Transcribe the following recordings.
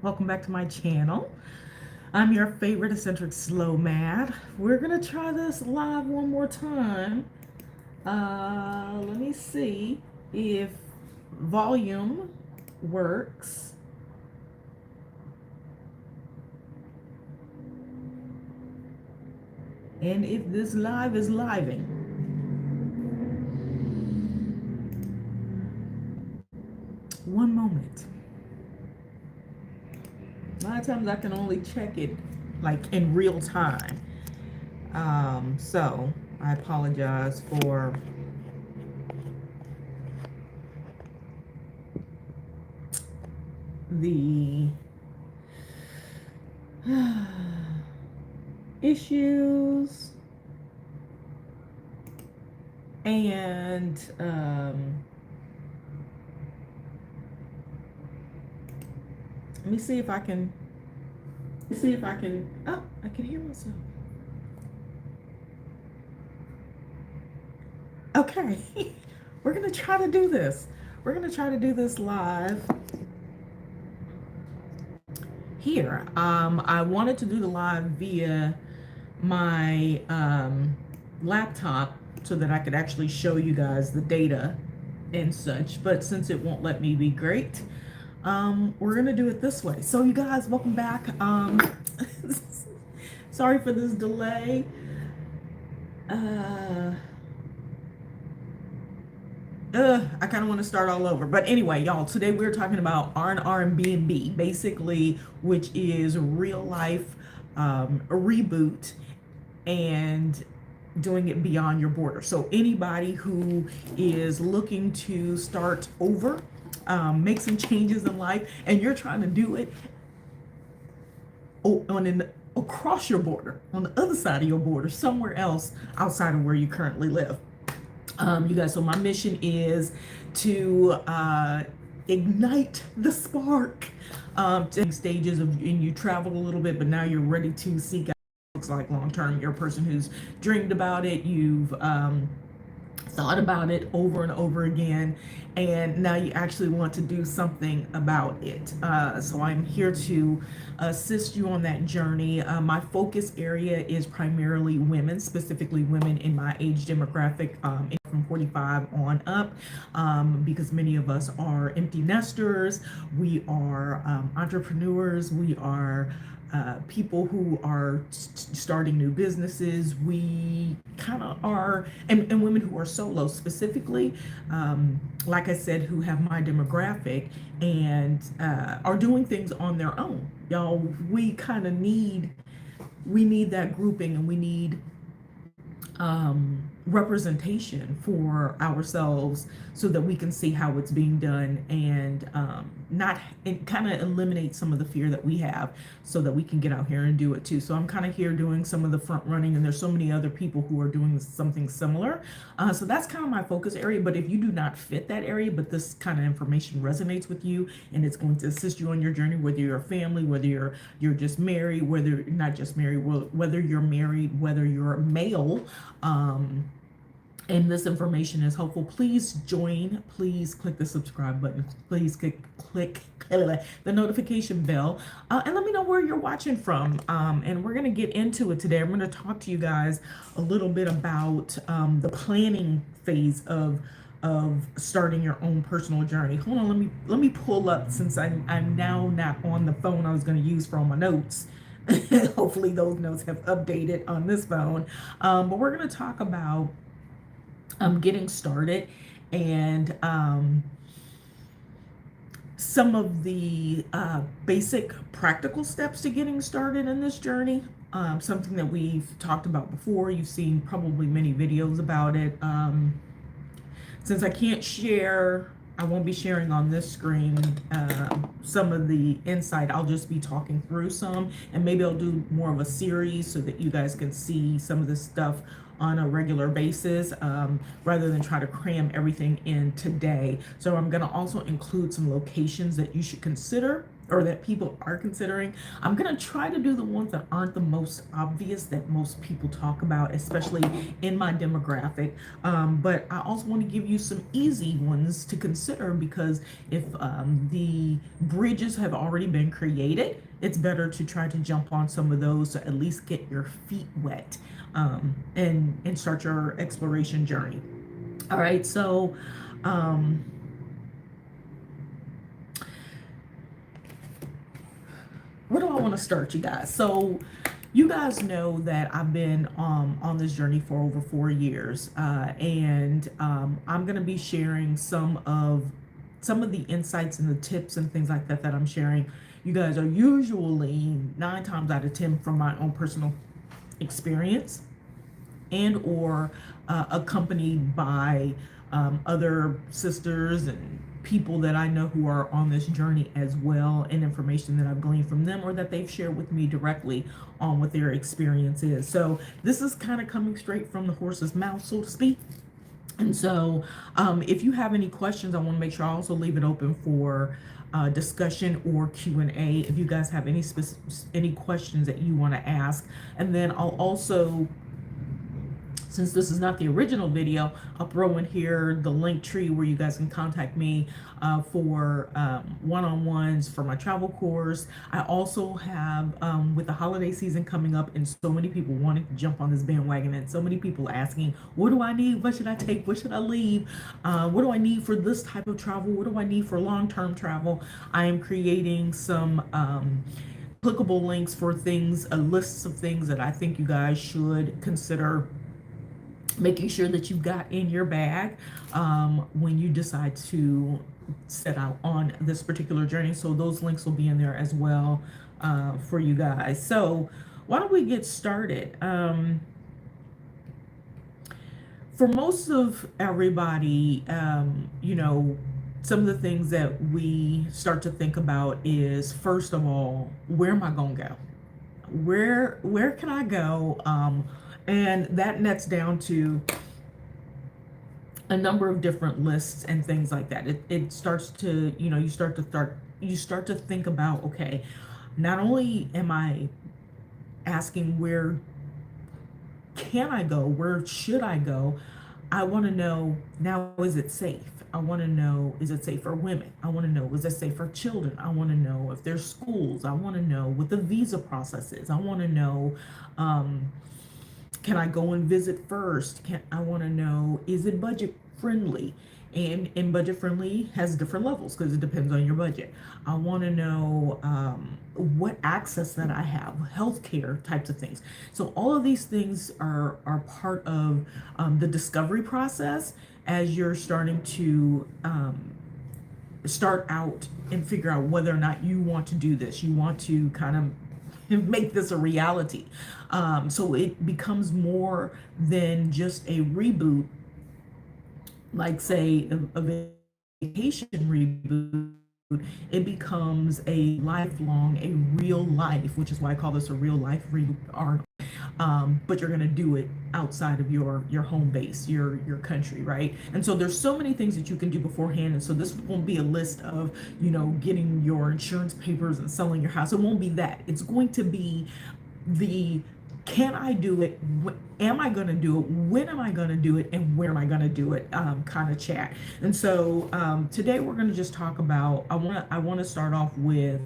Welcome back to my channel. I'm your favorite eccentric SLO-mad. We're gonna try this live one more time. Let me see if volume works. And if this live is living. One moment. A lot of times I can only check it like in real time. So I apologize for the issues and let me see if I can oh, I can hear myself. Okay. We're gonna try to do this. We're gonna try to do this live here. I wanted to do the live via my laptop so that I could actually show you guys the data and such, but since it won't let me be great, we're gonna do it this way. So you guys, welcome back. Sorry for this delay. I kind of want to start all over, but anyway, y'all, today we're talking about R&R and B&B, basically, which is real life a reboot and doing it beyond your border. So anybody who is looking to start over, make some changes in life, and you're trying to do it across your border, on the other side of your border, somewhere else outside of where you currently live. You guys, so my mission is to ignite the spark to stages of, and you traveled a little bit, but now you're ready to seek out what it looks like long term. You're a person who's dreamed about it, you've thought about it over and over again, and now you actually want to do something about it. So I'm here to assist you on that journey. My focus area is primarily women, specifically women in my age demographic, from 45 on up, because many of us are empty nesters, we are entrepreneurs, we are people who are starting new businesses, we kind of are, and women who are solo specifically, like I said, who have my demographic and are doing things on their own. Y'all, we kind of need that grouping, and we need representation for ourselves so that we can see how it's being done, and kind of eliminate some of the fear that we have so that we can get out here and do it too. So I'm kind of here doing some of the front running, and there's so many other people who are doing something similar. So that's kind of my focus area. But if you do not fit that area, but this kind of information resonates with you and it's going to assist you on your journey, whether you're a family, whether you're just married, whether you're not just married, whether you're married, whether you're a male, and this information is helpful, please join, please click the subscribe button, please click the notification bell, and let me know where you're watching from. And we're going to get into it today. I'm going to talk to you guys a little bit about the planning phase of starting your own personal journey. Hold on, let me pull up, since I'm now not on the phone I was going to use for all my notes. Hopefully those notes have updated on this phone. But we're going to talk about getting started, and some of the basic practical steps to getting started in this journey. Something that we've talked about before. You've seen probably many videos about it. Since I can't share, I won't be sharing on this screen some of the insight. I'll just be talking through some, and maybe I'll do more of a series so that you guys can see some of this stuff on a regular basis, rather than try to cram everything in today. So I'm going to also include some locations that you should consider or that people are considering. I'm going to try to do the ones that aren't the most obvious that most people talk about, especially in my demographic. But I also want to give you some easy ones to consider, because if the bridges have already been created, it's better to try to jump on some of those to at least get your feet wet, and start your exploration journey. All right, so where do I want to start, you guys? So you guys know that I've been on this journey for over 4 years, and I'm going to be sharing some of the insights and the tips and things like that that I'm sharing. You guys are usually 9 times out of 10 from my own personal experience, and or accompanied by other sisters and people that I know who are on this journey as well, and information that I've gleaned from them or that they've shared with me directly on what their experience is. So this is kind of coming straight from the horse's mouth, so to speak. And so if you have any questions, I want to make sure I also leave it open for discussion or Q&A if you guys have any questions that you want to ask. And then I'll also, since this is not the original video, I'll throw in here the link tree where you guys can contact me for one-on-ones for my travel course. I also have, with the holiday season coming up and so many people wanting to jump on this bandwagon, and so many people asking, what do I need? What should I take? What should I leave? What do I need for this type of travel? What do I need for long-term travel? I am creating some applicable links for things, lists of things that I think you guys should consider making sure that you've got in your bag when you decide to set out on this particular journey. So those links will be in there as well for you guys. So why don't we get started? For most of everybody, you know, some of the things that we start to think about is, first of all, where am I gonna go? Where can I go? And that nets down to a number of different lists and things like that. It starts to, you know, you start to think about, okay, not only am I asking where can I go, where should I go? I want to know now, is it safe? I want to know, is it safe for women? I want to know, is it safe for children? I want to know if there's schools. I want to know what the visa process is. I want to know, can I go and visit first? I want to know, is it budget friendly? And budget friendly has different levels because it depends on your budget. I want to know what access that I have, healthcare types of things. So all of these things are part of the discovery process as you're starting to start out and figure out whether or not you want to do this. You want to kind of make this a reality. So it becomes more than just a reboot, like say a vacation reboot. It becomes a lifelong, a real life, which is why I call this a real life reboot art. But you're going to do it outside of your home base, your country, right? And so there's so many things that you can do beforehand. And so this won't be a list of, you know, getting your insurance papers and selling your house. It won't be that. It's going to be the, can I do it? Am I going to do it? When am I going to do it? And where am I going to do it? Kind of chat. And so today we're going to just talk about, I want to start off with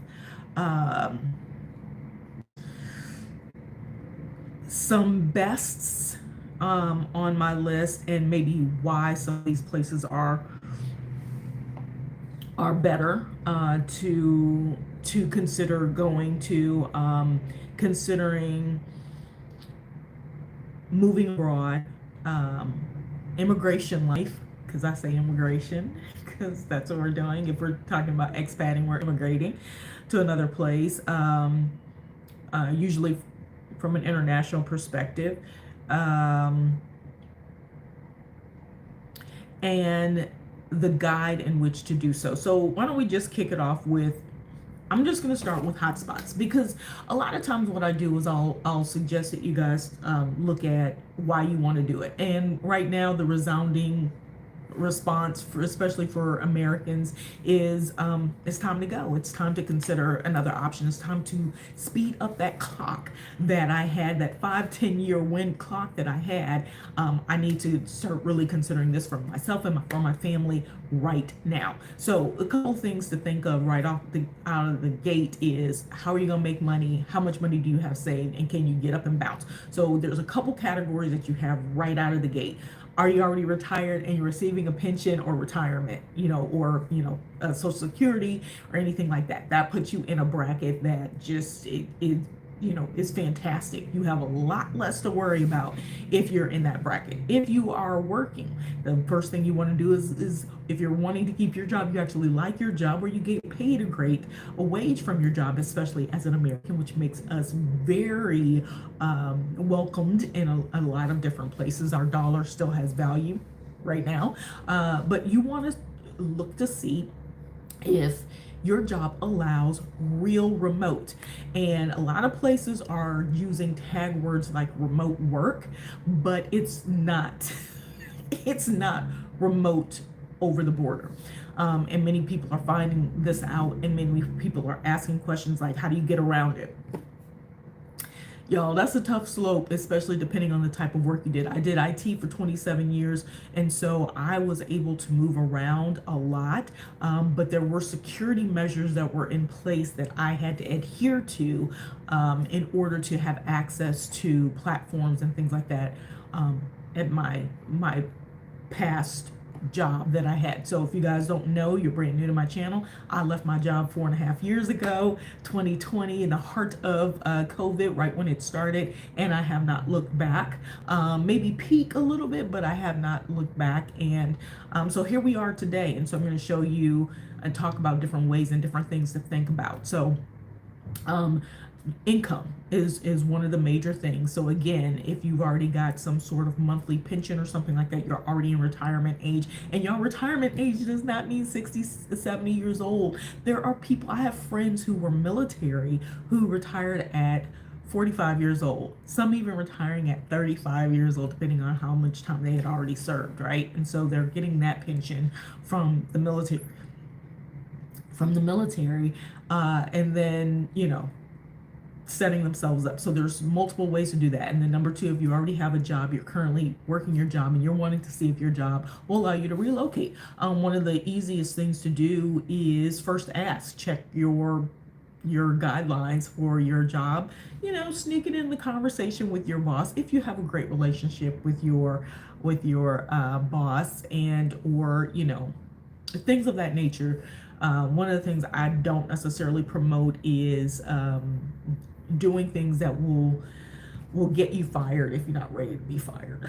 some bests on my list, and maybe why some of these places are better to consider going to, considering moving abroad, immigration life, because I say immigration because that's what we're doing. If we're talking about expating, we're immigrating to another place, usually from an international perspective, and the guide in which to do so. So why don't we just kick it off with, I'm just going to start with hotspots, because a lot of times what I do is I'll suggest that you guys look at why you want to do it. And right now the resounding response, for especially for Americans, is it's time to go. It's time to consider another option. It's time to speed up that clock that I had, that 5-10 year wind clock that I had. I need to start really considering this for myself and for my family right now. So a couple things to think of right out of the gate is, how are you gonna make money? How much money do you have saved, and can you get up and bounce? So there's a couple categories that you have right out of the gate. Are you already retired and you're receiving a pension or retirement, or Social Security or anything like that? That puts you in a bracket that just is fantastic. You have a lot less to worry about if you're in that bracket. If you are working, the first thing you want to do is if you're wanting to keep your job, you actually like your job, or you get paid a wage from your job, especially as an American, which makes us very welcomed in a lot of different places. Our dollar still has value right now, but you want to look to see if your job allows real remote. And a lot of places are using tag words like remote work, but it's not it's not remote over the border. And many people are finding this out, and many people are asking questions like, how do you get around it? Y'all, that's a tough slope, especially depending on the type of work you did. I did IT for 27 years, and so I was able to move around a lot, but there were security measures that were in place that I had to adhere to in order to have access to platforms and things like that at my past job that I had. So if you guys don't know, you're brand new to my channel, I left my job 4.5 years ago, 2020, in the heart of COVID, right when it started, and I have not looked back. Maybe peak a little bit, but I have not looked back. And so here we are today. And so I'm going to show you and talk about different ways and different things to think about. So income is one of the major things. So again, if you've already got some sort of monthly pension or something like that, you're already in retirement age. And your retirement age does not mean 60, 70 years old. There are people, I have friends who were military who retired at 45 years old, some even retiring at 35 years old, depending on how much time they had already served, right? And so they're getting that pension from the military, and then, setting themselves up. So there's multiple ways to do that. And then number two, if you already have a job, you're currently working your job, and you're wanting to see if your job will allow you to relocate. One of the easiest things to do is first check your guidelines for your job, sneak it in the conversation with your boss if you have a great relationship with your boss, and or things of that nature. One of the things I don't necessarily promote is doing things that will get you fired if you're not ready to be fired.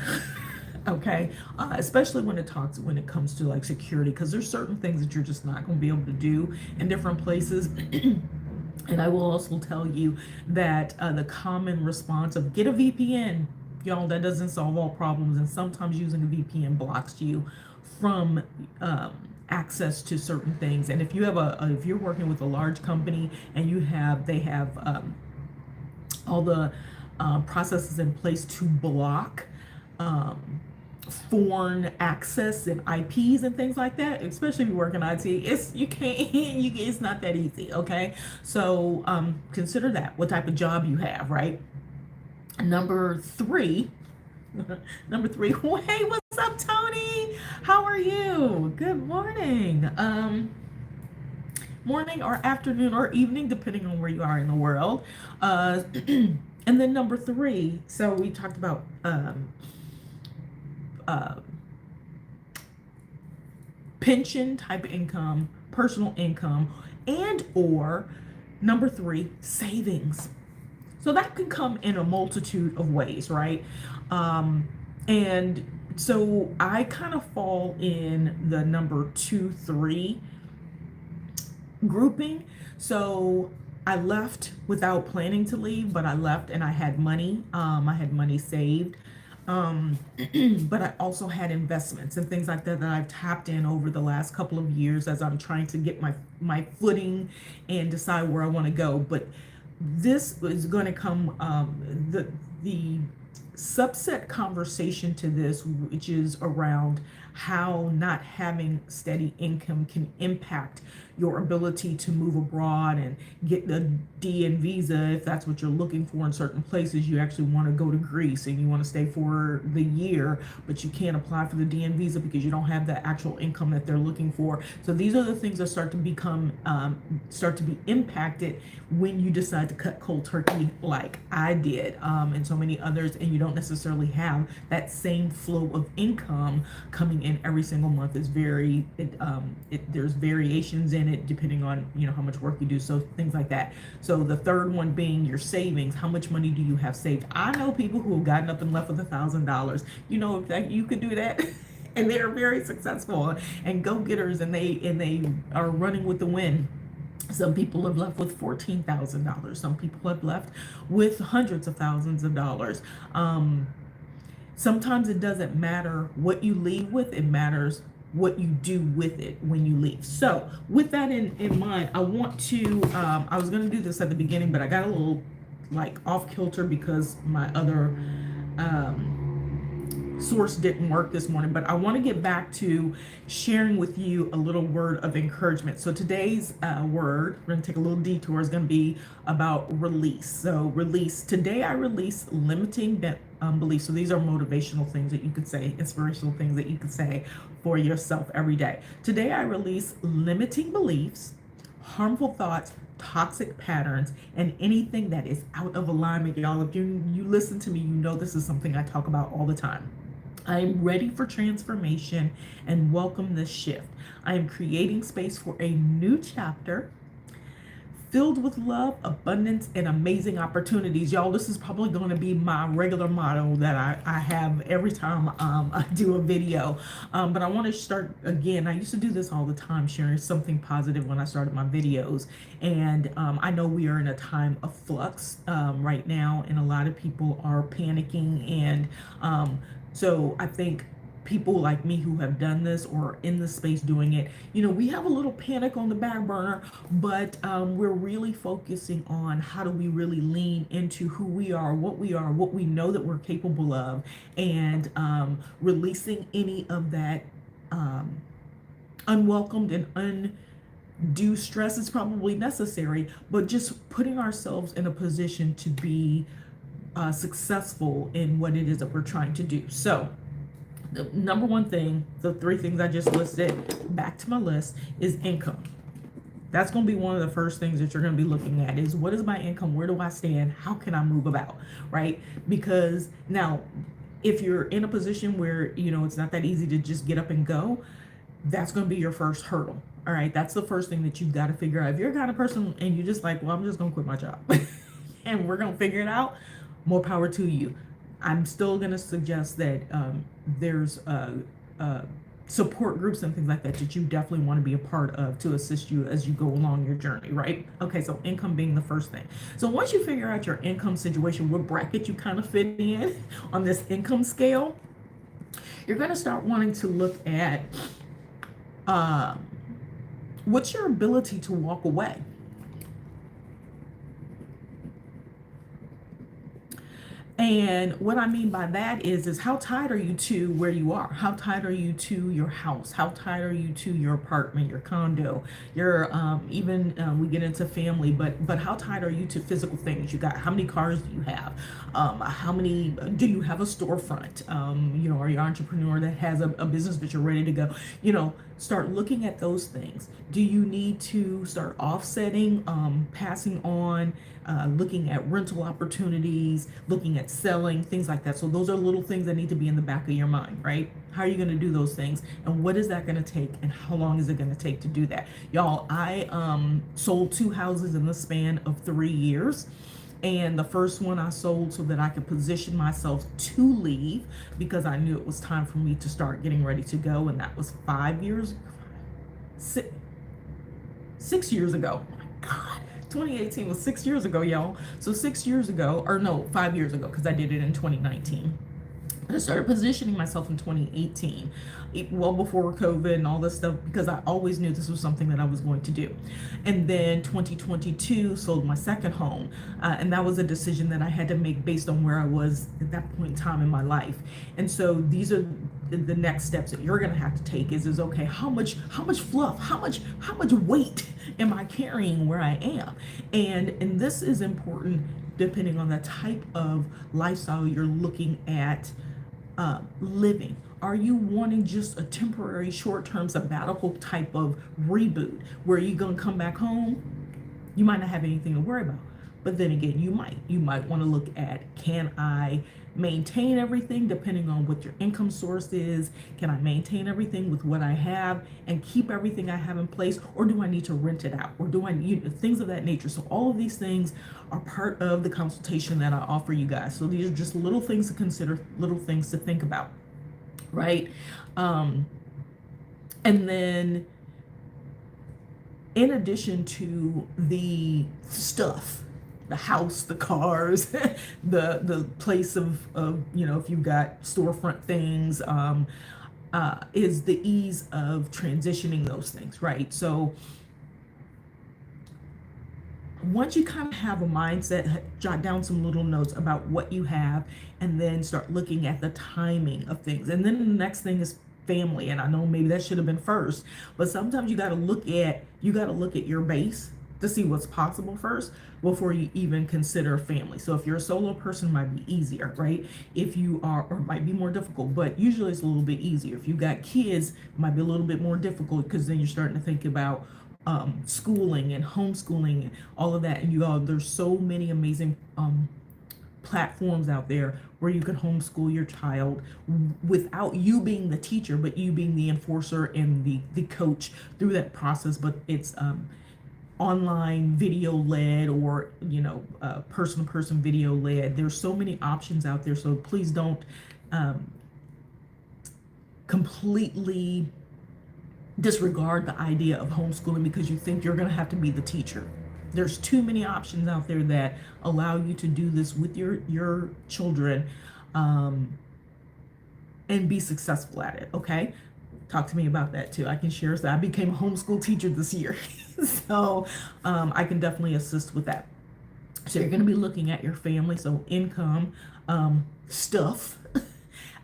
Okay, especially when it comes to like security, because there's certain things that you're just not going to be able to do in different places. And I will also tell you that the common response of get a VPN, y'all, that doesn't solve all problems, and sometimes using a VPN blocks you from access to certain things. And if you have if you're working with a large company and they have all the processes in place to block foreign access and IPs and things like that, especially if you work in IT, it's not that easy. Okay, so consider that, what type of job you have, right? Number three, hey, what's up, Tony? How are you? Good morning. Morning or afternoon or evening, depending on where you are in the world. And then number three, so we talked about pension type of income, personal income, and or number three, savings. So that can come in a multitude of ways, right? And so I kind of fall in the number 2-3 grouping. So I left without planning to leave, but I left and I had money. I had money saved. But I also had investments and things like that I've tapped in over the last couple of years as I'm trying to get my footing and decide where I want to go. But this is going to come, the subset conversation to this, which is around how not having steady income can impact your ability to move abroad and get the DN visa if that's what you're looking for in certain places. You actually want to go to Greece and you want to stay for the year, but you can't apply for the DN visa because you don't have the actual income that they're looking for. So these are the things that start to be impacted when you decide to cut cold turkey like I did, and so many others, and you don't necessarily have that same flow of income coming in every single month. Is there's variations in it depending on how much work you do, so things like that. So the third one being your savings. How much money do you have saved? I know people who have gotten up and left with $1,000. If that, you could do that. And they are very successful and go-getters, and they are running with the wind. Some people have left with $14,000. Some people have left with hundreds of thousands of dollars. Sometimes it doesn't matter what you leave with, it matters what you do with it when you leave. So with that in mind, I want to, I was going to do this at the beginning, but I got a little off kilter because my other source didn't work this morning. But I want to get back to sharing with you a little word of encouragement. So today's word, we're going to take a little detour, is going to be about release. So release. Today I release limiting beliefs. So these are motivational things that you could say, inspirational things that you could say for yourself every day. Today I release limiting beliefs, harmful thoughts, toxic patterns, and anything that is out of alignment. Y'all, if you listen to me, you know this is something I talk about all the time. I am ready for transformation and welcome this shift. I am creating space for a new chapter filled with love, abundance, and amazing opportunities. Y'all, this is probably going to be my regular motto that I have every time I do a video. But I want to start again. I used to do this all the time, sharing something positive when I started my videos. And I know we are in a time of flux right now, and a lot of people are panicking. And so I think people like me who have done this or in the space doing it, we have a little panic on the back burner, but we're really focusing on how do we really lean into who we are, what we know that we're capable of, and releasing any of that unwelcomed and undue stress is probably necessary, but just putting ourselves in a position to be successful in what it is that we're trying to do. So the number one thing, the three things I just listed, back to my list, is income. That's going to be one of the first things that you're going to be looking at is, what is my income? Where do I stand? How can I move about? Right? Because now, if you're in a position where, it's not that easy to just get up and go, that's going to be your first hurdle. All right. That's the first thing that you've got to figure out. If you're the kind of person and you're just like, well, I'm just going to quit my job and we're going to figure it out, more power to you. I'm still going to suggest that there's support groups and things like that that you definitely want to be a part of to assist you as you go along your journey, right? Okay, so income being the first thing. So once you figure out your income situation, what bracket you kind of fit in on this income scale, you're going to start wanting to look at what's your ability to walk away. And what I mean by that is how tied are you to where you are? How tied are you to your house? How tied are you to your apartment, your condo, your even we get into family, but how tied are you to physical things? You got, how many cars do you have? How many do you have a storefront? Are you an entrepreneur that has a business that you're ready to go? Start looking at those things. Do you need to start offsetting, passing on, looking at rental opportunities, looking at selling, things like that? So those are little things that need to be in the back of your mind, right? How are you going to do those things? And what is that going to take? And how long is it going to take to do that? Y'all, I sold 2 houses in the span of 3 years. And the first one I sold so that I could position myself to leave because I knew it was time for me to start getting ready to go. And that was 6 years ago. Oh my God. 2018 was 6 years ago, y'all. So 6 years ago, or no, 5 years ago, because I did it in 2019. I started positioning myself in 2018, well before COVID and all this stuff, because I always knew this was something that I was going to do. And then 2022 sold my second home. And that was a decision that I had to make based on where I was at that point in time in my life. And so these are, the next steps that you're going to have to take is okay, how much fluff, how much weight am I carrying where I am? And this is important depending on the type of lifestyle you're looking at living. Are you wanting just a temporary short-term sabbatical type of reboot where you're going to come back home? You might not have anything to worry about. But then again, you might want to look at, can I maintain everything depending on what your income source is? Can I maintain everything with what I have and keep everything I have in place? Or do I need to rent it out? Or do I need things of that nature? So all of these things are part of the consultation that I offer you guys. So these are just little things to consider, little things to think about, right? And then in addition to the stuff, the house, the cars, the place of if you've got storefront things, is the ease of transitioning those things, right? So once you kind of have a mindset, jot down some little notes about what you have, and then start looking at the timing of things. And then the next thing is family. And I know maybe that should have been first, but sometimes you got to look at your base to see what's possible first before you even consider family. So if you're a solo person, it might be easier, right? If you are, or it might be more difficult, but usually it's a little bit easier. If you've got kids, it might be a little bit more difficult because then you're starting to think about schooling and homeschooling and all of that. And there's so many amazing platforms out there where you can homeschool your child without you being the teacher, but you being the enforcer and the coach through that process. But it's online video led or person to person video led. There's so many options out there, so please don't completely disregard the idea of homeschooling because you think you're going to have to be the teacher. There's too many options out there that allow you to do this with your children and be successful at it. Okay, talk to me about that too. I can share. So I became a homeschool teacher this year. So I can definitely assist with that. So you're going to be looking at your family, so income, stuff,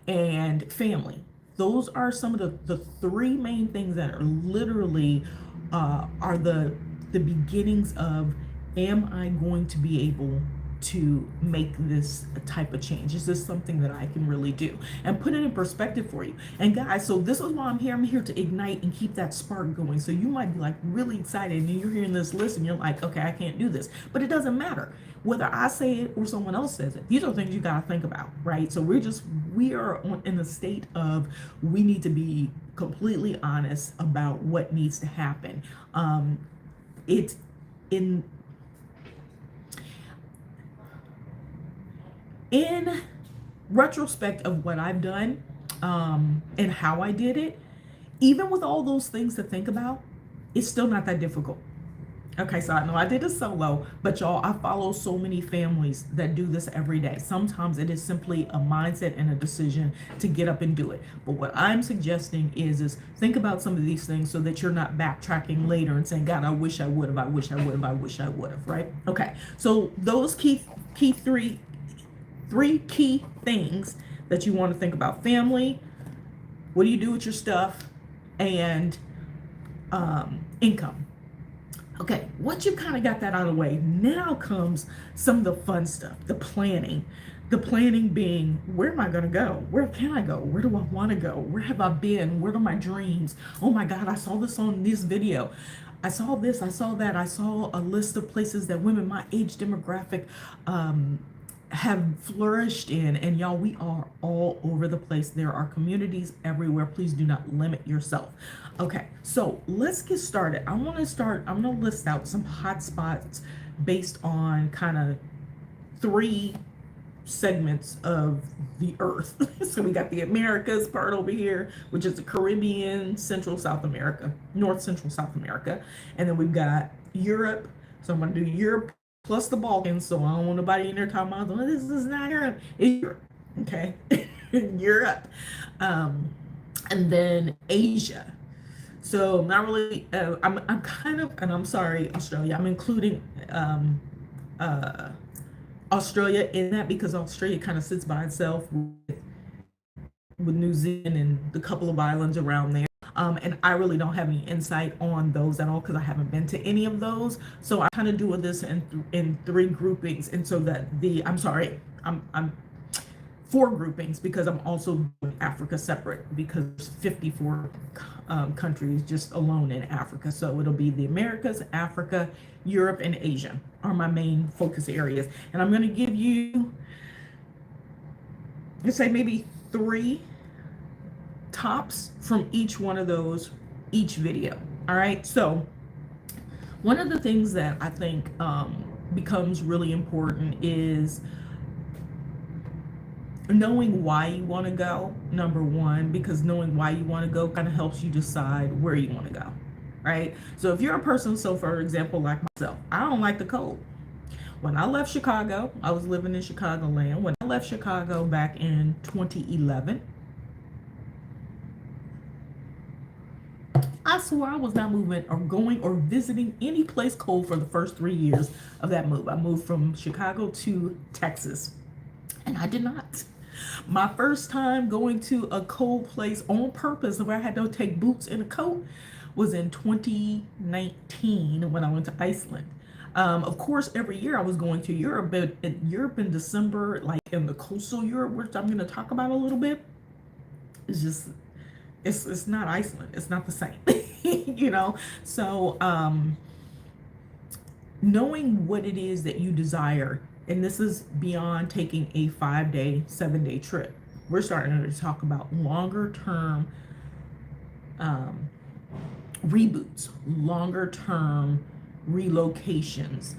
and family. Those are some of the three main things that are literally are the beginnings of, am I going to be able to make this type of change? Is this something that I can really do? And put it in perspective for you. And guys, so this is why I'm here. I'm here to ignite and keep that spark going. So you might be like really excited and you're hearing this list and you're like, okay, I can't do this. But it doesn't matter whether I say it or someone else says it. These are things you got to think about, right? So we are in the state of, we need to be completely honest about what needs to happen. It's in retrospect of what I've done and how I did it, even with all those things to think about, it's still not that difficult. Okay, so I know I did it solo, but y'all, I follow so many families that do this every day. Sometimes it is simply a mindset and a decision to get up and do it. But what I'm suggesting is think about some of these things so that you're not backtracking later and saying, God, I wish I would have, I wish I would have, I wish I would have, right? Okay, so those three key things that you want to think about: family, what do you do with your stuff, and income. Okay, once you kind of got that out of the way, now comes some of the fun stuff, the planning. The planning being, where am I going to go? Where can I go? Where do I want to go? Where have I been? What are my dreams? Oh my God, I saw this on this video. I saw this, I saw that. I saw a list of places that women my age demographic have flourished in. And y'all, we are all over the place. There are communities everywhere. Please do not limit yourself. Okay, so let's get started. I'm going to list out some hot spots based on kind of 3 segments of the earth. So we got the Americas part over here, which is the Caribbean, Central South America, North Central South America. And then we've got Europe. So I'm going to do Europe plus the Balkans. So I don't want nobody in there talking about, oh, this is not Europe. It's Europe. Okay. Europe. And then Asia. So not really, I'm kind of, and I'm sorry, Australia, I'm including Australia in that because Australia kind of sits by itself with New Zealand and the couple of islands around there. And I really don't have any insight on those at all because I haven't been to any of those. So I kind of doing this in three groupings, and so that I'm four groupings because I'm also doing Africa separate because there's 54 countries just alone in Africa. So it'll be the Americas, Africa, Europe, and Asia are my main focus areas. And I'm going to give you, let's say maybe 3 tops from each one of those, each video. All right. So one of the things that I think becomes really important is knowing why you want to go, number one, because knowing why you want to go kind of helps you decide where you want to go, right? So if you're a person, so for example, like myself, I don't like the cold. When I left Chicago, I was living in Chicagoland. When I left Chicago back in 2011, I swore I was not moving or going or visiting any place cold for the first 3 years of that move. I moved from Chicago to Texas, and I did not. My first time going to a cold place on purpose where I had to take boots and a coat was in 2019 when I went to Iceland. Of course, every year I was going to Europe, but in Europe in December, like in the coastal Europe, which I'm going to talk about a little bit, it's just, it's not Iceland. It's not the same, you know? So, knowing what it is that you desire, and this is beyond taking a 5-day, 7-day trip. We're starting to talk about longer term reboots, longer term relocations,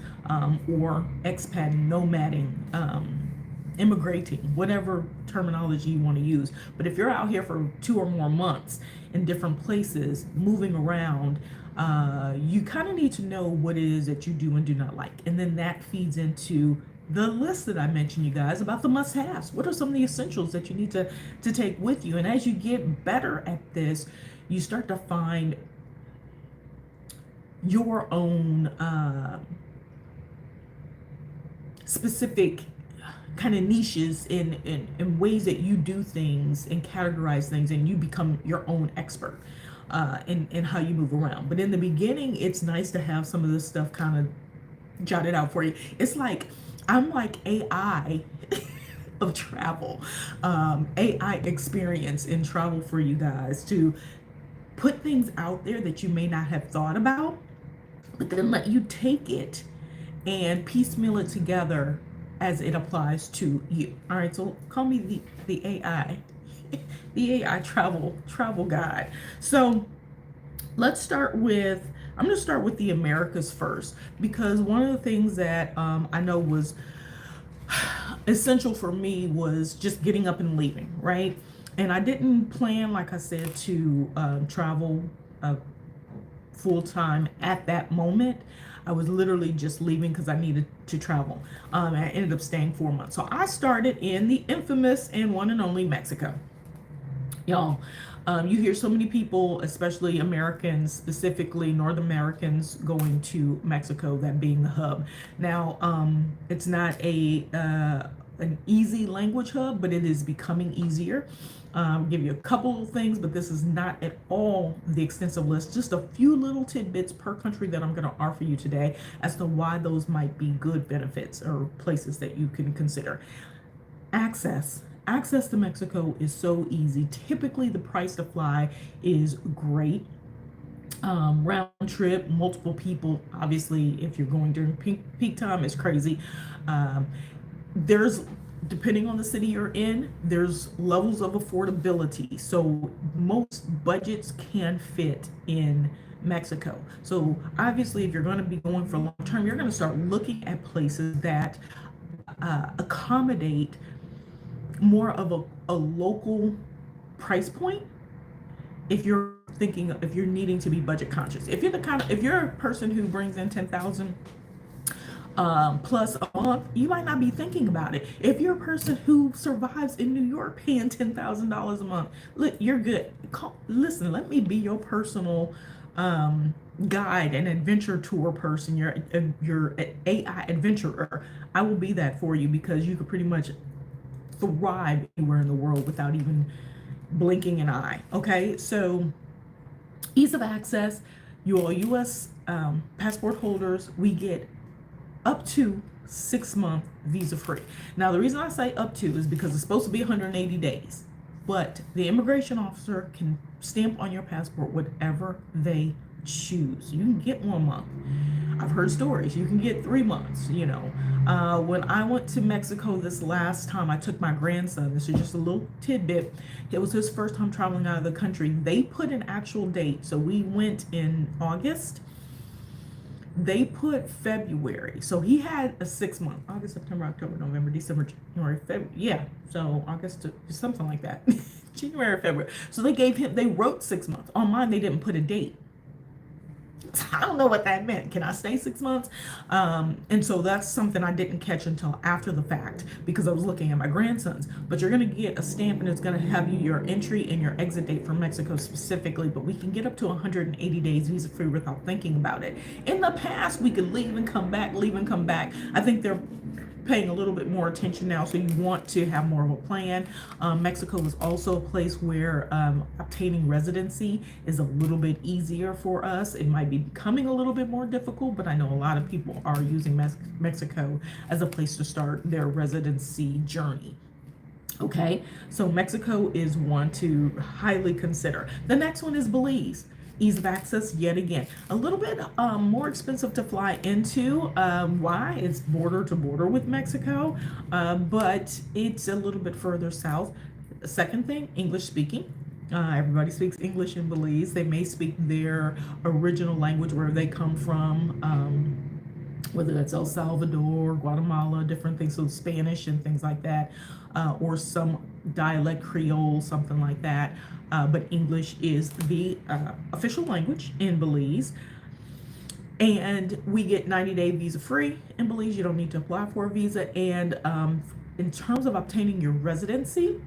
or expat, nomading, immigrating, whatever terminology you want to use. But if you're out here for 2 or more months in different places, moving around, you kind of need to know what it is that you do and do not like. And then that feeds into the list that I mentioned, you guys, about the must-haves. What are some of the essentials that you need to take with you? And as you get better at this, you start to find your own specific kind of niches in ways that you do things and categorize things, and you become your own expert in how you move around. But in the beginning, it's nice to have some of this stuff kind of jotted out for you. It's like, I'm like AI of travel, AI experience in travel for you guys, to put things out there that you may not have thought about, but then let you take it and piecemeal it together as it applies to you. All right, so call me the AI, the AI travel guide. So let's start with, I'm going to start with the Americas first, because one of the things that I know was essential for me was just getting up and leaving, right? And I didn't plan, like I said, to travel full time at that moment. I was literally just leaving because I needed to travel. I ended up staying 4 months. So I started in the infamous and one and only Mexico. Y'all, you hear so many people, especially Americans, specifically North Americans, going to Mexico, that being the hub. Now, it's not an easy language hub, but it is becoming easier. Give you a couple of things, but this is not at all the extensive list. Just a few little tidbits per country that I'm going to offer you today as to why those might be good benefits or places that you can consider. Access to Mexico is so easy. Typically, the price to fly is great. Round trip, multiple people. Obviously, if you're going during peak time, it's crazy. There's, depending on the city you're in, there's levels of affordability. So most budgets can fit in Mexico. So obviously, if you're going to be going for long term, you're going to start looking at places that accommodate more of a local price point. If you're needing to be budget conscious, if you're a person who brings in 10,000 plus a month, you might not be thinking about it. If you're a person who survives in New York paying $10,000 a month, look, you're good. Listen, let me be your personal guide and adventure tour person. You're an AI adventurer. I will be that for you, because you could pretty much thrive anywhere in the world without even blinking an eye. Okay, so ease of access, you all U.S. Passport holders, we get up to 6 month visa free. Now, the reason I say up to is because it's supposed to be 180 days, but the immigration officer can stamp on your passport whatever they choose. You can get 1 month. I've heard stories. You can get 3 months, you know. When I went to Mexico this last time, I took my grandson. This is just a little tidbit. It was his first time traveling out of the country. They put an actual date. So we went in August. They put February. So he had a 6 month, August, September, October, November, December, January, February. Yeah. So August, something like that. January, February. So they wrote 6 months. On mine, they didn't put a date. I don't know what that meant. Can I stay 6 months? And so that's something I didn't catch until after the fact because I was looking at my grandsons. But you're going to get a stamp and it's going to have you your entry and your exit date from Mexico specifically. But we can get up to 180 days visa free without thinking about it. In the past, we could leave and come back, leave and come back. I think they're paying a little bit more attention now, so you want to have more of a plan. Mexico is also a place where obtaining residency is a little bit easier for us. It might be becoming a little bit more difficult, but I know a lot of people are using Mexico as a place to start their residency journey. Okay, so Mexico is one to highly consider. The next one is Belize. Ease of access, yet again, a little bit more expensive to fly into. Why? It's border to border with Mexico, but it's a little bit further south. Second thing, English speaking. Everybody speaks English in Belize. They may speak their original language where they come from, whether that's El Salvador, Guatemala, different things, so Spanish and things like that, or some dialect Creole, something like that. But English is the official language in Belize. And we get 90-day visa free in Belize. You don't need to apply for a visa. And in terms of obtaining your residency,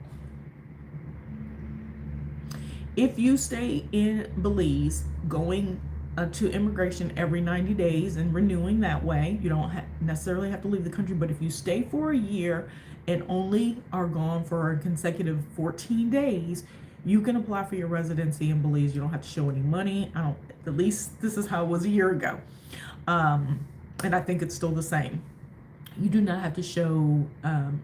if you stay in Belize, going to immigration every 90 days and renewing that way, you don't necessarily have to leave the country. But if you stay for a year and only are gone for a consecutive 14 days, you can apply for your residency in Belize. You don't have to show any money. At least this is how it was a year ago. And I think it's still the same. You do not have to show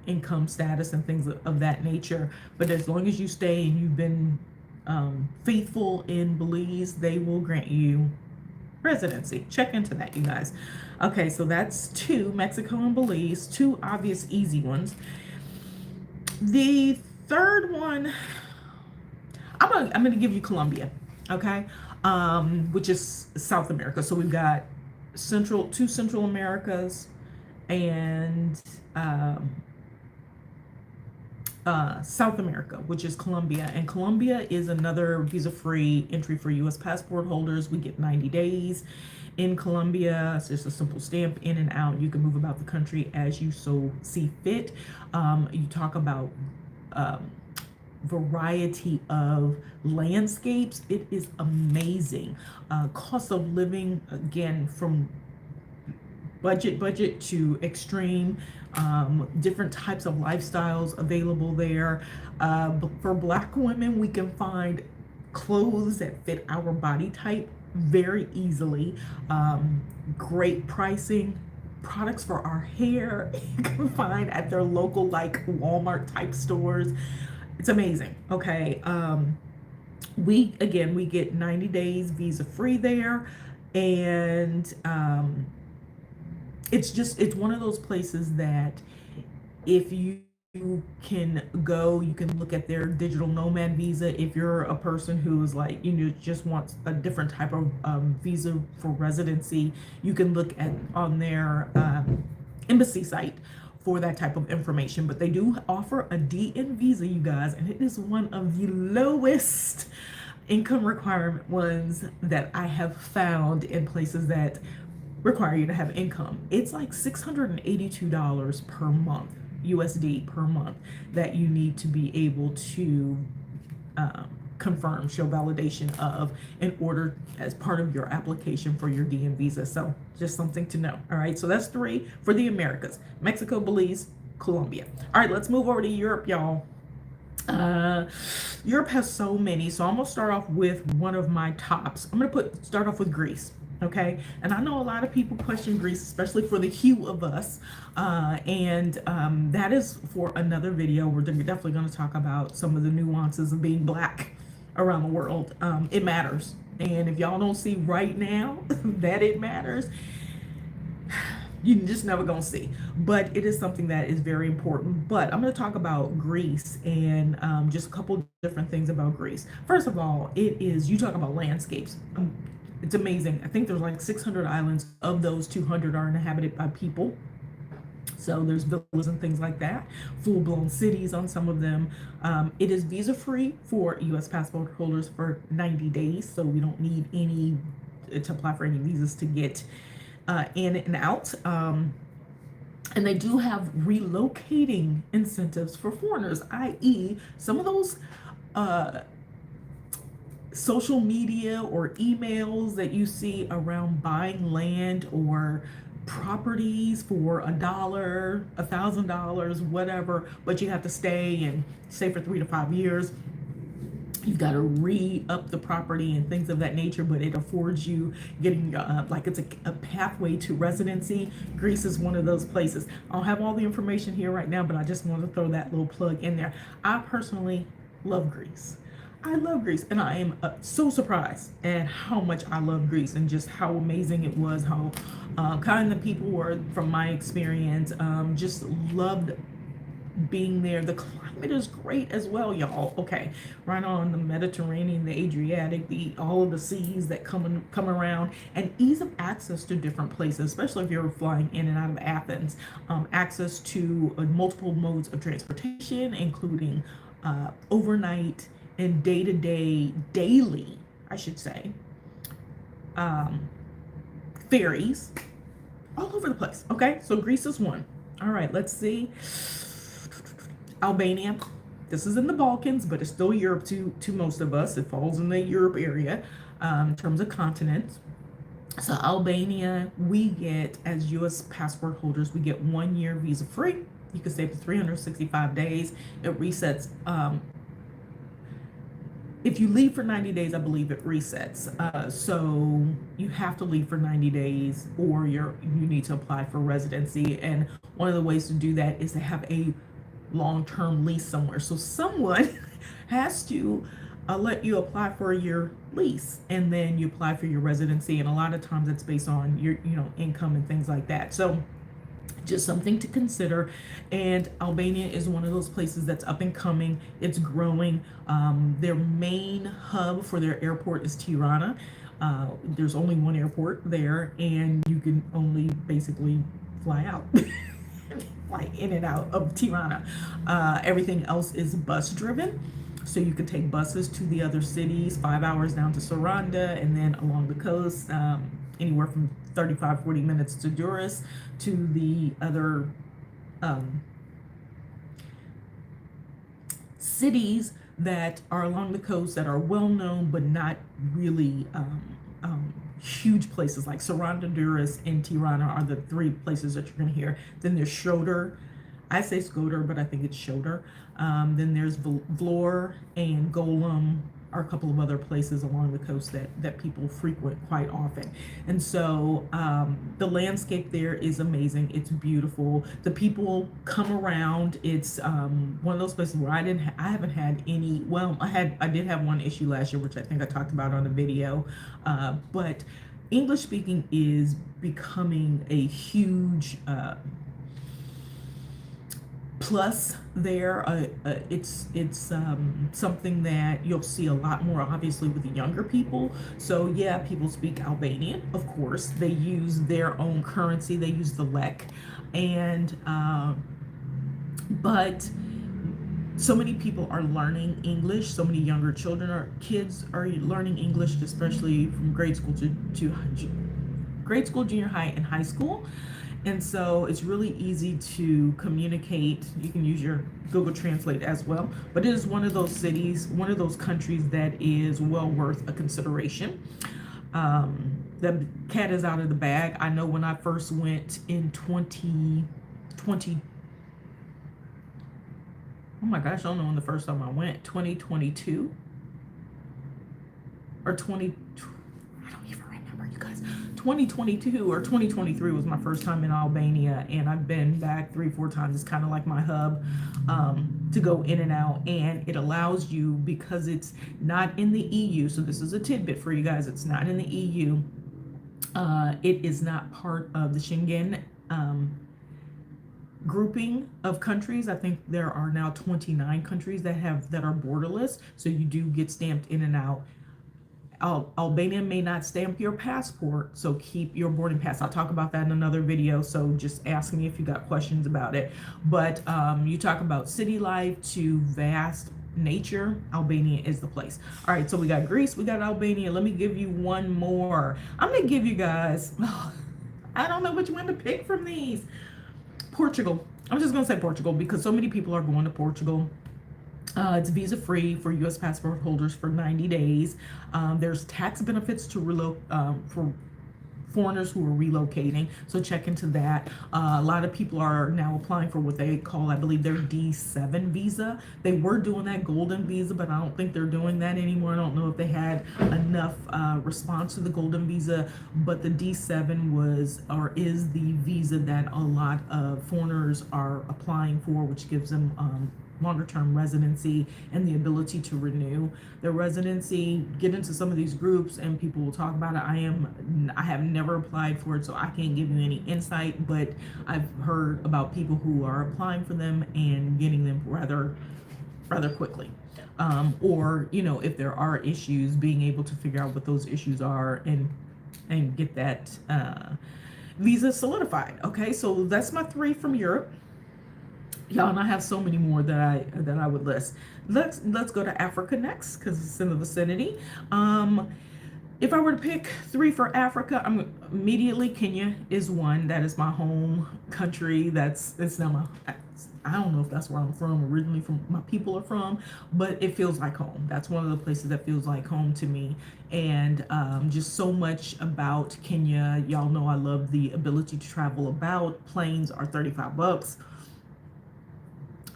income status and things of that nature. But as long as you stay and you've been faithful in Belize, they will grant you residency. Check into that, you guys. Okay, so that's two, Mexico and Belize, two obvious easy ones. The third one, I'm gonna give you Colombia, okay, which is South America. So we've got two Central Americas and South America, which is Colombia. And Colombia is another visa-free entry for U.S. passport holders. We get 90 days in Colombia. It's just a simple stamp in and out. You can move about the country as you so see fit. You talk about variety of landscapes. It is amazing. Cost of living, again, from budget to extreme, different types of lifestyles available there. For Black women, we can find clothes that fit our body type very easily. Great pricing. Products for our hair you can find at their local like Walmart type stores. It's amazing. Okay, we get 90 days visa free there, and it's one of those places that if you can go, you can look at their digital nomad visa. If you're a person who is like, just wants a different type of visa for residency, you can look at on their embassy site for that type of information. But they do offer a DN visa, you guys, and it is one of the lowest income requirement ones that I have found in places that require you to have income. It's like $682 per month, USD per month, that you need to be able to confirm, show validation of in order as part of your application for your DN visa. So just something to know. All right, so that's 3 for the Americas: Mexico, Belize, Colombia. All right, let's move over to Europe, y'all. Uh, Europe has so many, so I'm gonna start off with one of my tops. I'm gonna start off with Greece. Okay, and I know a lot of people question Greece, especially for the hue of us, and that is for another video. We're definitely going to talk about some of the nuances of being black around the world. It matters, and if y'all don't see right now that it matters, you're just never gonna see. But it is something that is very important. But I'm gonna talk about Greece and just a couple different things about Greece. First of all, you talk about landscapes. It's amazing. I think there's like 600 islands. Of those, 200 are inhabited by people. So there's villas and things like that, full-blown cities on some of them. It is visa-free for U.S. passport holders for 90 days, so we don't need any to apply for any visas to get in and out. And they do have relocating incentives for foreigners, i.e., some of those social media or emails that you see around buying land or properties for $1, $1,000, whatever, but you have to stay for 3 to 5 years. You've got to re-up the property and things of that nature, but it affords you getting like it's a pathway to residency. Greece is one of those places. I don't have all the information here right now, but I just want to throw that little plug in there. I personally love Greece. I love Greece, and I am so surprised at how much I love Greece and just how amazing it was, how kind the people were from my experience. Just loved being there. The climate is great as well, y'all. Okay, right on the Mediterranean, the Adriatic, all of the seas that come around, and ease of access to different places, especially if you're flying in and out of Athens. Access to multiple modes of transportation, including overnight and daily, I should say, ferries all over the place. Okay, so Greece is one. All right, let's see. Albania. This is in the Balkans, but it's still Europe to most of us. It falls in the Europe area in terms of continents. So Albania, we get, as U.S. passport holders, we get 1 year visa free. You can stay for 365 days. It resets. If you leave for 90 days, I believe it resets. So you have to leave for 90 days or you need to apply for residency. And one of the ways to do that is to have a long-term lease somewhere. So someone has to let you apply for your lease, and then you apply for your residency. And a lot of times it's based on your income and things like that. So just something to consider. And Albania is one of those places that's up and coming. It's growing. Their main hub for their airport is Tirana. There's only one airport there, and you can only basically fly out fly in and out of Tirana. Everything else is bus driven, so you can take buses to the other cities, 5 hours down to Saranda, and then along the coast, anywhere from 35-40 minutes to Durrës, to the other cities that are along the coast that are well known but not really huge places. Like Saranda, Durrës, and Tirana are the 3 places that you're going to hear. Then there's Shkodër. I say Shkodër, but I think it's Shkodër. Then there's Vlorë and Golem, are a couple of other places along the coast that people frequent quite often. And so the landscape there is amazing. It's beautiful. The people come around. It's one of those places where I haven't had any, well, I did have one issue last year, which I think I talked about on the video, but English speaking is becoming a huge plus there. It's something that you'll see a lot more obviously with the younger people. So yeah, people speak Albanian, of course. They use their own currency. They use the lek, and but so many people are learning English. So many younger kids are learning English, especially from grade school to grade school, junior high, and high school. And so it's really easy to communicate. You can use your Google Translate as well, but it is one of those cities, one of those countries that is well worth a consideration. The cat is out of the bag. I know when I first went in 2020, Oh my gosh, I don't know when the first time I went, 2022 or 20, I don't even remember, you guys. 2022 or 2023 was my first time in Albania, and I've been back 3-4 times. It's kind of like my hub to go in and out, and it allows you, because it's not in the EU, so this is a tidbit for you guys, it's not in the EU. It is not part of the Schengen grouping of countries. I think there are now 29 countries that are borderless, so you do get stamped in and out. Albania may not stamp your passport, so keep your boarding pass. I'll talk about that in another video, so just ask me if you got questions about it. But you talk about city life to vast nature, Albania is the place. All right, so we got Greece, we got Albania. Let me give you one more. I'm gonna give you guys, I don't know which one to pick from these. Portugal. I'm just gonna say Portugal because so many people are going to Portugal. It's visa free for U.S. passport holders for 90 days. There's tax benefits to for foreigners who are relocating, so check into that. A lot of people are now applying for what they call, I believe, their D7 visa. They were doing that golden visa, but I don't think they're doing that anymore. I don't know if they had enough response to the golden visa, but the D7 was or is the visa that a lot of foreigners are applying for, which gives them longer term residency and the ability to renew their residency. Get into some of these groups and people will talk about it. I have never applied for it, so I can't give you any insight, but I've heard about people who are applying for them and getting them rather quickly. Or, you know, if there are issues, being able to figure out what those issues are and get that visa solidified. Okay, so that's my 3 from Europe. Y'all, and I have so many more that I would list. Let's go to Africa next because it's in the vicinity. If I were to pick 3 for Africa, I'm immediately Kenya is one. That is my home country. It's not my. I don't know if that's where I'm from originally. From my people are from, but it feels like home. That's one of the places that feels like home to me. And just so much about Kenya. Y'all know I love the ability to travel about. Planes are $35.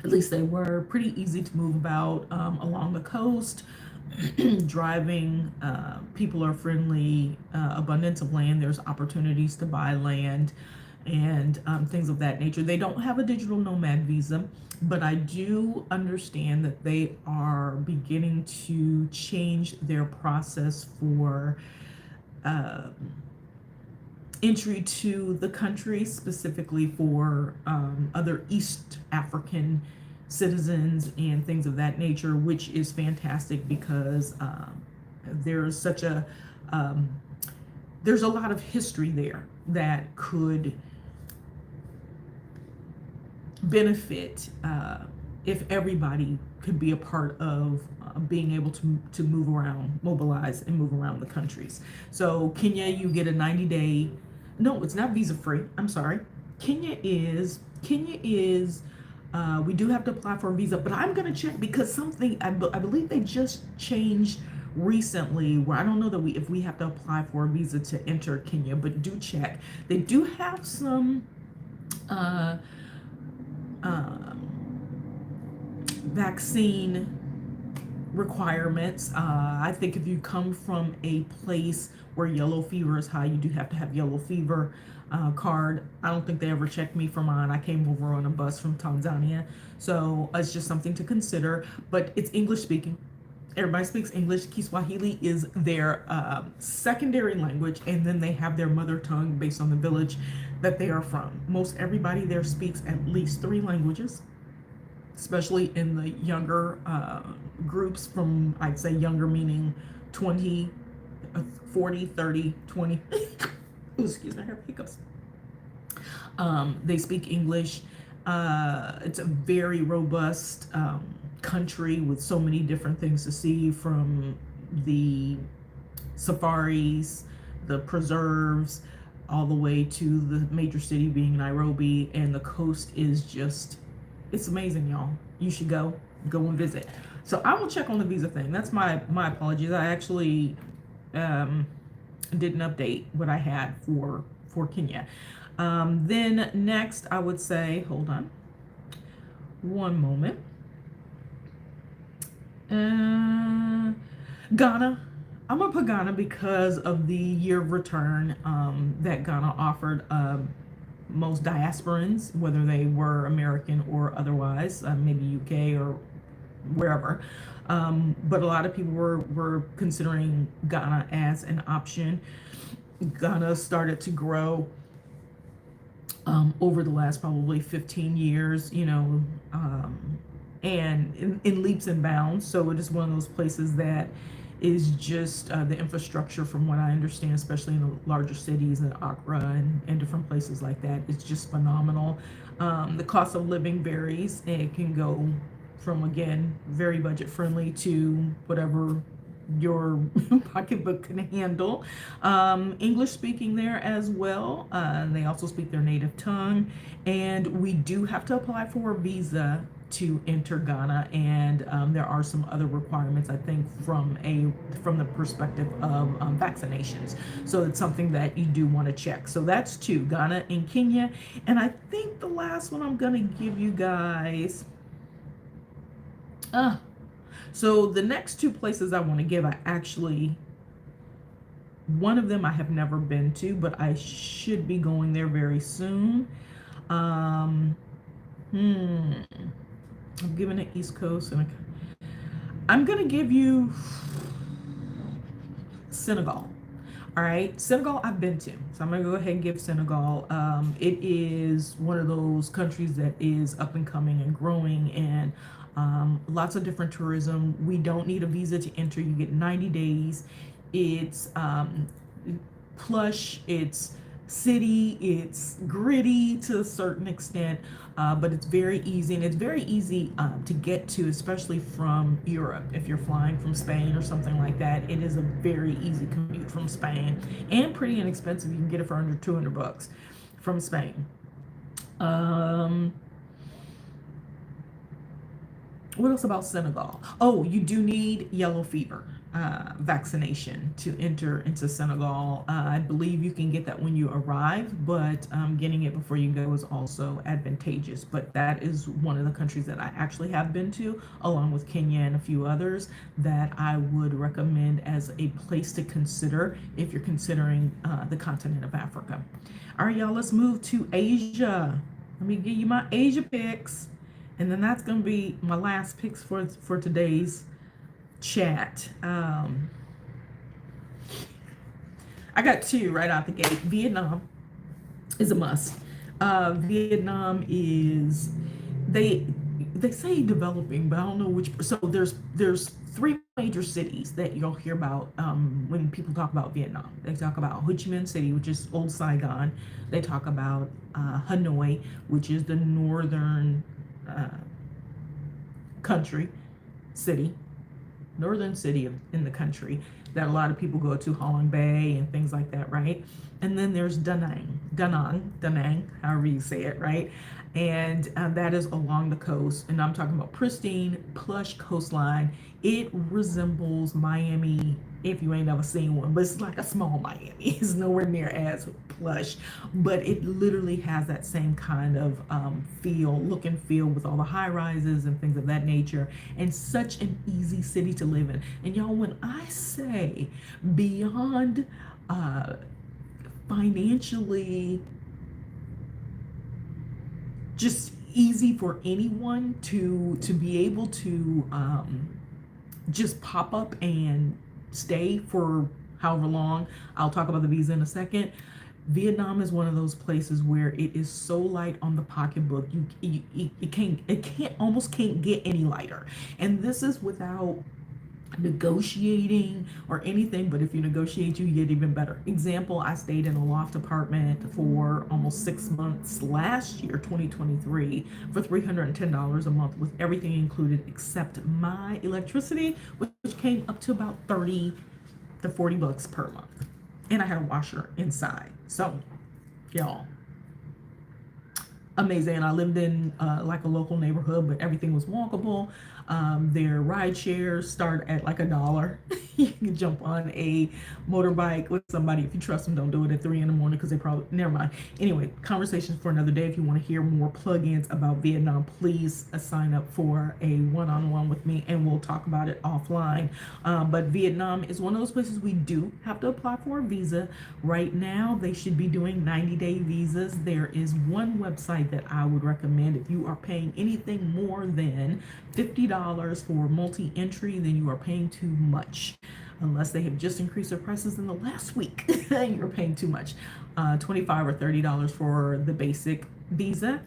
At least they were pretty easy to move about along the coast. Driving, people are friendly, abundance of land. There's opportunities to buy land and things of that nature. They don't have a digital nomad visa, but I do understand that they are beginning to change their process for entry to the country, specifically for other East African citizens and things of that nature, which is fantastic because there's such a there's a lot of history there that could benefit if everybody could be a part of being able to move around, mobilize and move around the countries. So Kenya, you get a 90-day. No, it's not visa free. I'm sorry. Kenya is, we do have to apply for a visa, but I'm going to check because something, I believe they just changed recently where I don't know that if we have to apply for a visa to enter Kenya, but do check. They do have some vaccine requirements. I think if you come from a place where yellow fever is high, you do have to have yellow fever card. I don't think they ever checked me for mine. I came over on a bus from Tanzania, so it's just something to consider. But it's English speaking. Everybody speaks English. Kiswahili is their secondary language, and then they have their mother tongue based on the village that they are from. Most everybody there speaks at least 3 languages, especially in the younger groups from, I'd say younger meaning 20, 40, 30, 20. Excuse me, I have hiccups. They speak English. It's a very robust country with so many different things to see, from the safaris, the preserves, all the way to the major city being Nairobi, and the coast is just, it's amazing, y'all. You should go and visit. So I will check on the visa thing. That's my apologies. I actually didn't update what I had for Kenya. Then next I would say, hold on one moment. Uh, Ghana. I'm gonna put Ghana because of the year of return that Ghana offered most diasporans, whether they were American or otherwise, maybe UK or wherever. But a lot of people were considering Ghana as an option. Ghana started to grow over the last probably 15 years, and in leaps and bounds. So it is one of those places that is just the infrastructure, from what I understand, especially in the larger cities in Accra and different places like that, it's just phenomenal. The cost of living varies, and it can go from, again, very budget friendly to whatever your pocketbook can handle. English speaking there as well. They also speak their native tongue, and we do have to apply for a visa to enter Ghana, and there are some other requirements, I think, from the perspective of vaccinations. So it's something that you do want to check. So that's two, Ghana and Kenya. And I think the last one I'm gonna give you guys, so the next two places I want to give, one of them I have never been to, but I should be going there very soon. I'm giving it East Coast, and I'm gonna give you Senegal. All right, Senegal I've been to, so I'm gonna go ahead and give Senegal. It is one of those countries that is up and coming and growing, and lots of different tourism. We don't need a visa to enter. You get 90 days. It's plush, it's city, it's gritty to a certain extent, but it's very easy, and it's very easy to get to, especially from Europe. If you're flying from Spain or something like that, it is a very easy commute from Spain, and pretty inexpensive. You can get it for under $200 from Spain. What else about Senegal? Oh, you do need yellow fever vaccination to enter into Senegal. I believe you can get that when you arrive, but getting it before you go is also advantageous. But that is one of the countries that I actually have been to, along with Kenya and a few others, that I would recommend as a place to consider if you're considering the continent of Africa. All right, y'all, let's move to Asia. Let me give you my Asia picks. And then that's going to be my last picks for today's chat. I got two right out the gate. Vietnam is a must. Vietnam is, they say developing, but I don't know which. So there's three major cities that you'll hear about when people talk about Vietnam. They talk about Ho Chi Minh City, which is old Saigon. They talk about Hanoi, which is the northern northern city in the country that a lot of people go to, Halong Bay and things like that, right? And then there's Da Nang, however you say it, right? And that is along the coast, and I'm talking about pristine, plush coastline. It resembles Miami if you ain't never seen one, but it's like a small Miami. It's nowhere near as plush, but it literally has that same kind of look and feel, with all the high rises and things of that nature, and such an easy city to live in. And y'all, when I say beyond financially just easy for anyone to be able to just pop up and stay for however long. I'll talk about the visa in a second. Vietnam is one of those places where it is so light on the pocketbook. It almost can't get any lighter. And this is without negotiating or anything, but if you negotiate, you get even better. Example, I stayed in a loft apartment for almost 6 months last year, 2023, for $310 a month, with everything included except my electricity, which came up to about 30 to 40 bucks per month. And I had a washer inside. So, y'all, amazing. And I lived in like a local neighborhood, but everything was walkable. Their ride shares start at like $1. You can jump on a motorbike with somebody if you trust them. Don't do it at 3 in the morning because they probably never mind. Anyway, conversations for another day. If you want to hear more plugins about Vietnam, please sign up for a one-on-one with me, and we'll talk about it offline. But Vietnam is one of those places we do have to apply for a visa. Right now, they should be doing 90-day visas. There is one website that I would recommend. If you are paying anything more than $50 for multi-entry, then you are paying too much. Unless they have just increased their prices in the last week, you're paying too much. $25 or $30 for the basic visa.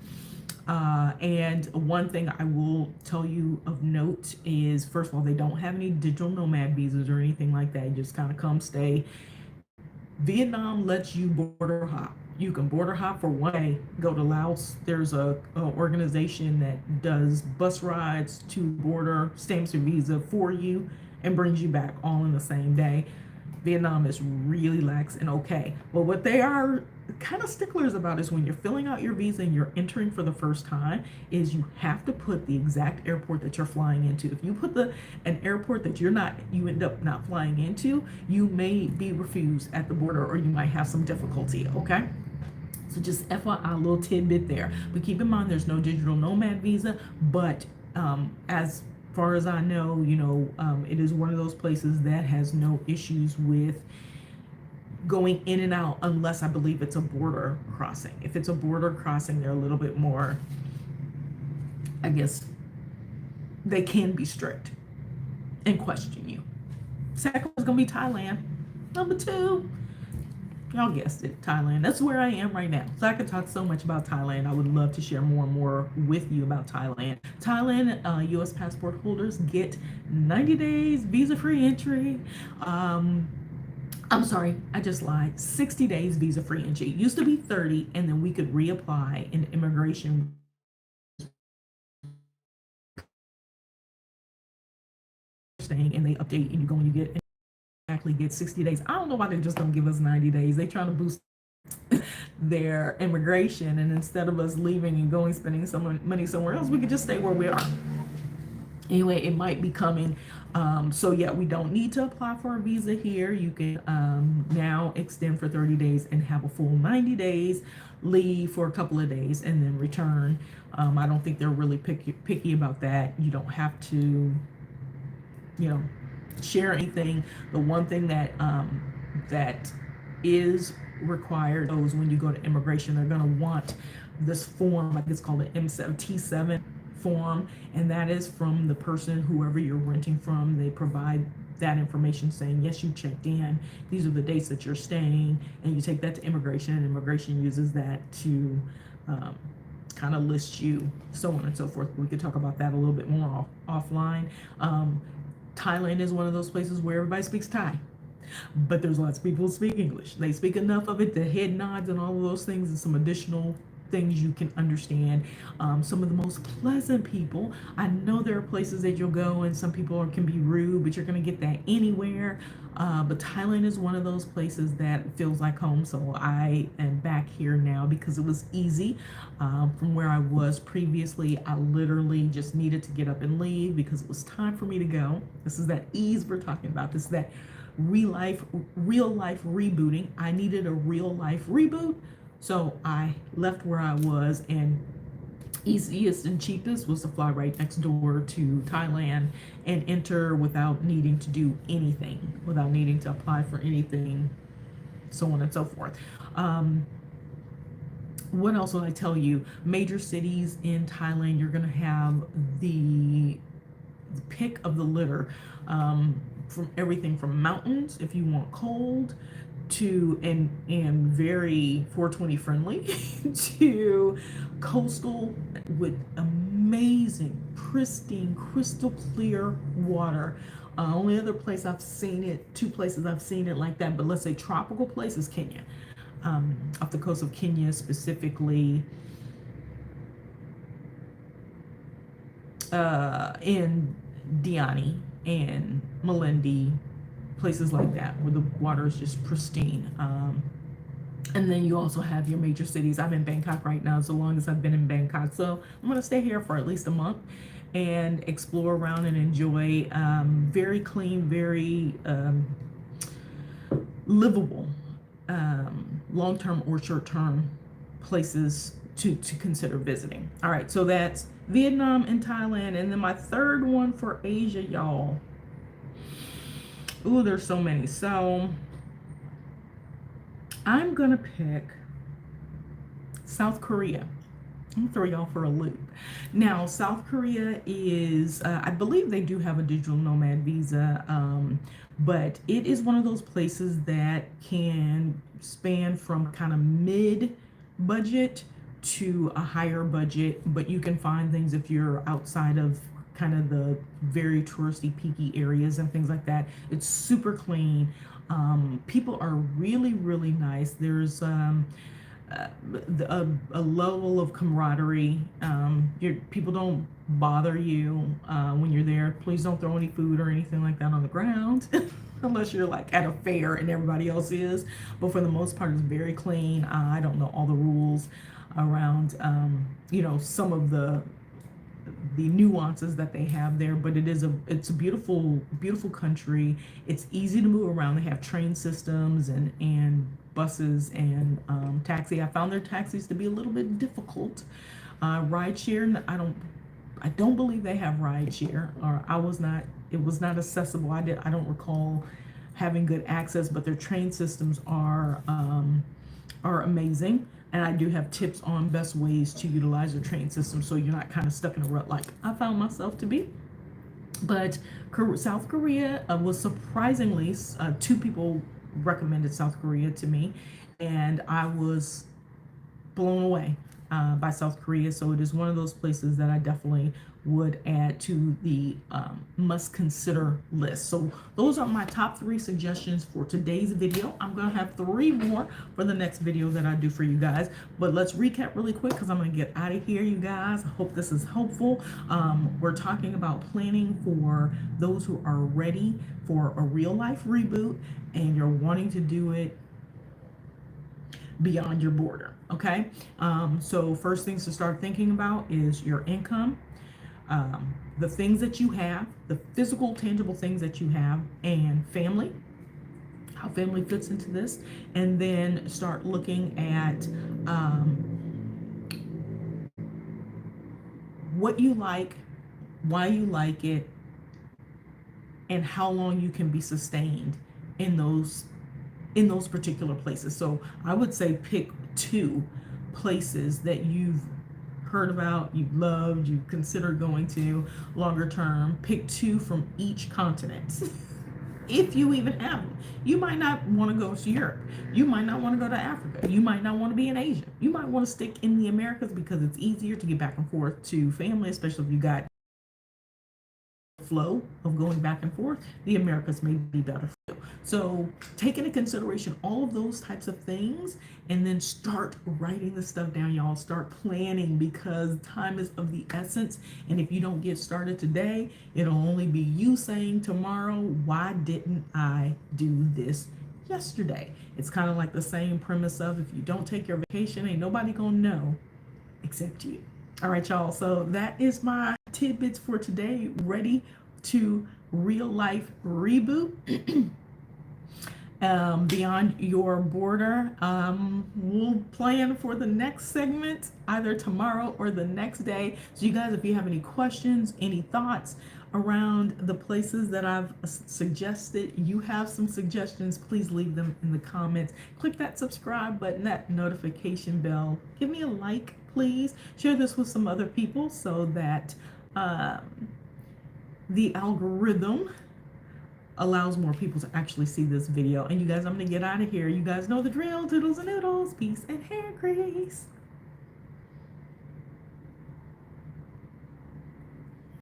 And one thing I will tell you of note is, first of all, they don't have any digital nomad visas or anything like that. You just kind of come stay. Vietnam lets you border hop. You can border hop for one day, go to Laos. There's a organization that does bus rides to border, stamps your visa for you, and brings you back all in the same day. Vietnam is really lax and okay. But what they are kind of sticklers about is when you're filling out your visa and you're entering for the first time, is you have to put the exact airport that you're flying into. If you put an airport that you end up not flying into, you may be refused at the border, or you might have some difficulty, okay? So just FYI, a little tidbit there. But keep in mind, there's no digital nomad visa, but as far as I know, it is one of those places that has no issues with going in and out, unless I believe it's a border crossing. If it's a border crossing, they're a little bit more, I guess, they can be strict and question you. Second one's gonna be Thailand. Number 2, y'all guessed it, Thailand. That's where I am right now. So I could talk so much about Thailand. I would love to share more and more with you about Thailand. Thailand, U.S. passport holders get 90 days visa-free entry. I'm sorry, I just lied. 60 days visa-free entry. It used to be 30, and then we could reapply in immigration staying, and they update, and you go and you get 60 days. I don't know why they just don't give us 90 days. They trying to boost their immigration, and instead of us leaving and going spending some money somewhere else, we could just stay where we are. Anyway, it might be coming. So yeah, we don't need to apply for a visa here. You can now extend for 30 days and have a full 90 days, leave for a couple of days, and then return. I don't think they're really picky about that. You don't have to, share anything. The one thing that that is required is when you go to immigration, they're going to want this form, like it's called an M7T7 form, and that is from the person, whoever you're renting from. They provide that information saying, yes, you checked in, these are the dates that you're staying, and you take that to immigration, and immigration uses that to kind of list you, so on and so forth. We could talk about that a little bit more offline. Thailand is one of those places where everybody speaks Thai, but there's lots of people who speak English. They speak enough of it, the head nods and all of those things, and some additional things you can understand. Some of the most pleasant people. I know there are places that you'll go and some people can be rude, but you're going to get that anywhere. But Thailand is one of those places that feels like home. So I am back here now because it was easy. From where I was previously, I literally just needed to get up and leave because it was time for me to go. This is that ease we're talking about. This is that real life rebooting. I needed a real life reboot. So I left where I was, and easiest and cheapest was to fly right next door to Thailand and enter without needing to do anything, without needing to apply for anything, so on and so forth. What else will I tell you? Major cities in Thailand, you're going to have the pick of the litter, from everything from mountains, if you want cold, to and very 420 friendly, to coastal with amazing, pristine, crystal clear water. Only other place I've seen it, 2 places I've seen it like that, but let's say tropical place is Kenya. Off the coast of Kenya, specifically in Diani and Malindi, places like that where the water is just pristine. And then you also have your major cities. I'm in Bangkok right now, so long as I've been in Bangkok. So I'm going to stay here for at least a month and explore around and enjoy very clean, very livable, long-term or short-term places to consider visiting. All right, so that's Vietnam and Thailand. And then my third one for Asia, y'all. Ooh, there's so many. So I'm going to pick South Korea. I'm gonna throw y'all for a loop. Now, South Korea is, I believe they do have a digital nomad visa, but it is one of those places that can span from kind of mid budget to a higher budget, but you can find things if you're outside of kind of the very touristy, peaky areas and things like that. It's super clean. People are really, really nice. There's a level of camaraderie. People don't bother you when you're there. Please don't throw any food or anything like that on the ground unless you're like at a fair and everybody else is. But for the most part, it's very clean. I don't know all the rules around, some of the nuances that they have there, but it's a beautiful, beautiful country. It's easy to move around. They have train systems and buses and taxi. I found their taxis to be a little bit difficult. Rideshare, I don't believe they have rideshare, or it was not accessible. I don't recall having good access, but their train systems are amazing. And I do have tips on best ways to utilize the train system so you're not kind of stuck in a rut like I found myself to be. But South Korea was surprisingly, two people recommended South Korea to me, and I was blown away by South Korea. So it is one of those places that I definitely would add to the must consider list. So those are my top 3 suggestions for today's video. I'm gonna have 3 more for the next video that I do for you guys, but let's recap really quick because I'm gonna get out of here, you guys. I hope this is helpful. We're talking about planning for those who are ready for a real life reboot and you're wanting to do it beyond your border. Okay, so first things to start thinking about is your income, the things that you have, the physical, tangible things that you have, and family, how family fits into this, and then start looking at what you like, why you like it, and how long you can be sustained in those particular places. So I would say pick 2 places that you've heard about, you've loved, you consider going to longer term. Pick 2 from each continent. If you even have them. You might not want to go to Europe. You might not want to go to Africa. You might not want to be in Asia. You might want to stick in the Americas because it's easier to get back and forth to family, especially if you got flow of going back and forth. The Americas may be better for you. So take into consideration all of those types of things and then start writing the stuff down, y'all. Start planning because time is of the essence. And if you don't get started today, it'll only be you saying tomorrow, why didn't I do this yesterday? It's kind of like the same premise of if you don't take your vacation, ain't nobody gonna know except you. All right, y'all. So that is my tidbits for today. Ready to real life reboot beyond your border. We'll plan for the next segment either tomorrow or the next day. So you guys, if you have any questions, any thoughts around the places that I've suggested, you have some suggestions, please leave them in the comments. Click that subscribe button, that notification bell. Give me a like, please. Share this with some other people so that the algorithm allows more people to actually see this video. And you guys, I'm gonna get out of here. You guys know the drill. Doodles and noodles, peace and hair grease.